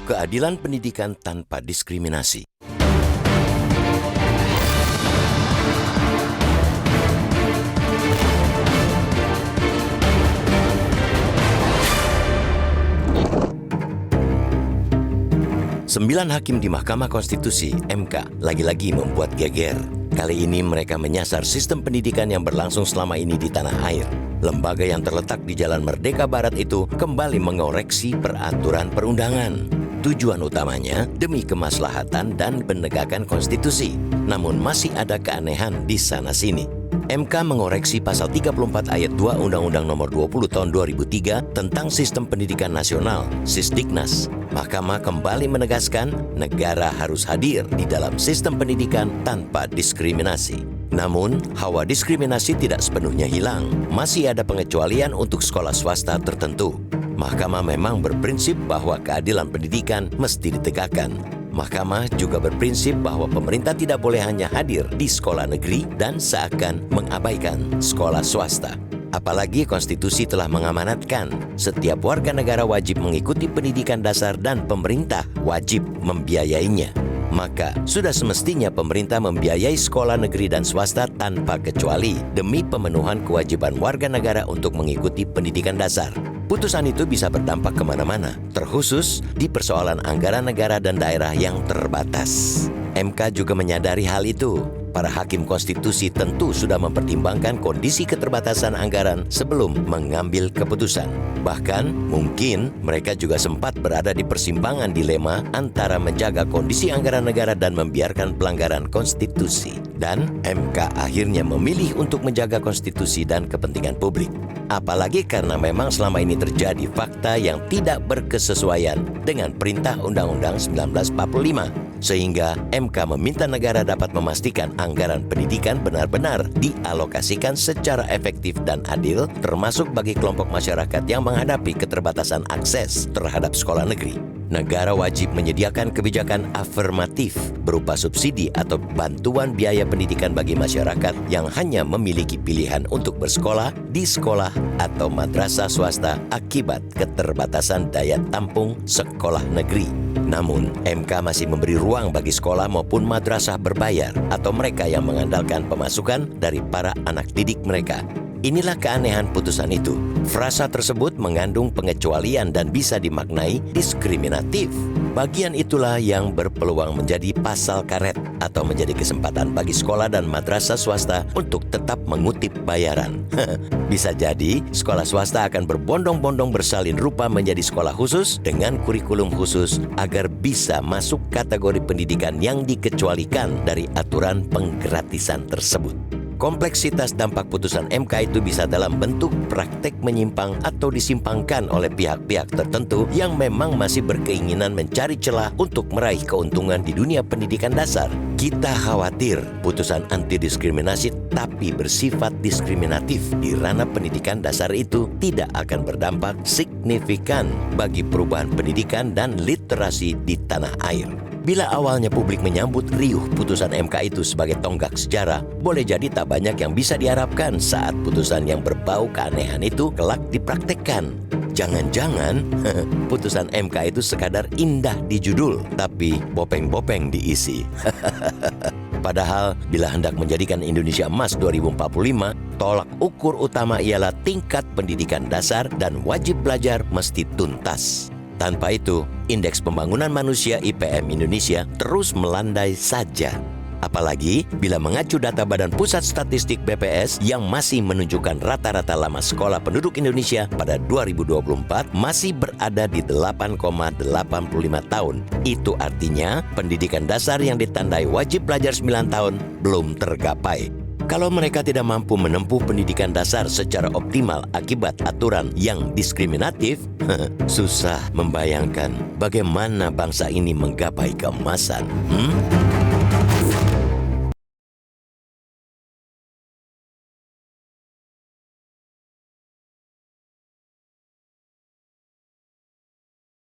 Keadilan pendidikan tanpa diskriminasi. Sembilan hakim di Mahkamah Konstitusi (MK) lagi-lagi membuat geger. Kali ini mereka menyasar sistem pendidikan yang berlangsung selama ini di tanah air. Lembaga yang terletak di Jalan Merdeka Barat itu kembali mengoreksi peraturan perundangan. Tujuan utamanya demi kemaslahatan dan penegakan konstitusi. Namun masih ada keanehan di sana-sini. MK mengoreksi pasal 34 ayat 2 Undang-Undang Nomor 20 Tahun 2003 tentang Sistem Pendidikan Nasional, Sisdiknas. Mahkamah kembali menegaskan negara harus hadir di dalam sistem pendidikan tanpa diskriminasi. Namun, hawa diskriminasi tidak sepenuhnya hilang. Masih ada pengecualian untuk sekolah swasta tertentu. Mahkamah memang berprinsip bahwa keadilan pendidikan mesti ditegakkan. Mahkamah juga berprinsip bahwa pemerintah tidak boleh hanya hadir di sekolah negeri dan seakan mengabaikan sekolah swasta. Apalagi konstitusi telah mengamanatkan setiap warga negara wajib mengikuti pendidikan dasar dan pemerintah wajib membiayainya. Maka sudah semestinya pemerintah membiayai sekolah negeri dan swasta tanpa kecuali demi pemenuhan kewajiban warga negara untuk mengikuti pendidikan dasar. Putusan itu bisa berdampak kemana-mana, terkhusus di persoalan anggaran negara dan daerah yang terbatas. MK juga menyadari hal itu. Para hakim konstitusi tentu sudah mempertimbangkan kondisi keterbatasan anggaran sebelum mengambil keputusan. Bahkan mungkin mereka juga sempat berada di persimpangan dilema antara menjaga kondisi anggaran negara dan membiarkan pelanggaran konstitusi. Dan MK akhirnya memilih untuk menjaga konstitusi dan kepentingan publik. Apalagi karena memang selama ini terjadi fakta yang tidak berkesesuaian dengan Perintah Undang-Undang 1945. Sehingga MK meminta negara dapat memastikan anggaran pendidikan benar-benar dialokasikan secara efektif dan adil, termasuk bagi kelompok masyarakat yang menghadapi keterbatasan akses terhadap sekolah negeri. Negara wajib menyediakan kebijakan afirmatif berupa subsidi atau bantuan biaya pendidikan bagi masyarakat yang hanya memiliki pilihan untuk bersekolah di sekolah atau madrasah swasta akibat keterbatasan daya tampung sekolah negeri. Namun, MK masih memberi ruang bagi sekolah maupun madrasah berbayar atau mereka yang mengandalkan pemasukan dari para anak didik mereka. Inilah keanehan putusan itu. Frasa tersebut mengandung pengecualian dan bisa dimaknai diskriminatif. Bagian itulah yang berpeluang menjadi pasal karet atau menjadi kesempatan bagi sekolah dan madrasah swasta untuk tetap mengutip bayaran. Bisa jadi sekolah swasta akan berbondong-bondong bersalin rupa menjadi sekolah khusus dengan kurikulum khusus agar bisa masuk kategori pendidikan yang dikecualikan dari aturan penggratisan tersebut. Kompleksitas dampak putusan MK itu bisa dalam bentuk praktek menyimpang atau disimpangkan oleh pihak-pihak tertentu yang memang masih berkeinginan mencari celah untuk meraih keuntungan di dunia pendidikan dasar. Kita khawatir putusan anti-diskriminasi tapi bersifat diskriminatif di ranah pendidikan dasar itu tidak akan berdampak signifikan bagi perubahan pendidikan dan literasi di tanah air. Bila awalnya publik menyambut riuh putusan MK itu sebagai tonggak sejarah, boleh jadi tak banyak yang bisa diharapkan saat putusan yang berbau keanehan itu kelak dipraktekkan. Jangan-jangan putusan MK itu sekadar indah di judul, tapi bopeng-bopeng diisi. Padahal bila hendak menjadikan Indonesia Emas 2045, tolak ukur utama ialah tingkat pendidikan dasar dan wajib belajar mesti tuntas. Tanpa itu, Indeks Pembangunan Manusia IPM Indonesia terus melandai saja. Apalagi bila mengacu data Badan Pusat Statistik BPS yang masih menunjukkan rata-rata lama sekolah penduduk Indonesia pada 2024 masih berada di 8,85 tahun. Itu artinya pendidikan dasar yang ditandai wajib belajar 9 tahun belum tergapai. Kalau mereka tidak mampu menempuh pendidikan dasar secara optimal akibat aturan yang diskriminatif, susah membayangkan bagaimana bangsa ini menggapai keemasan.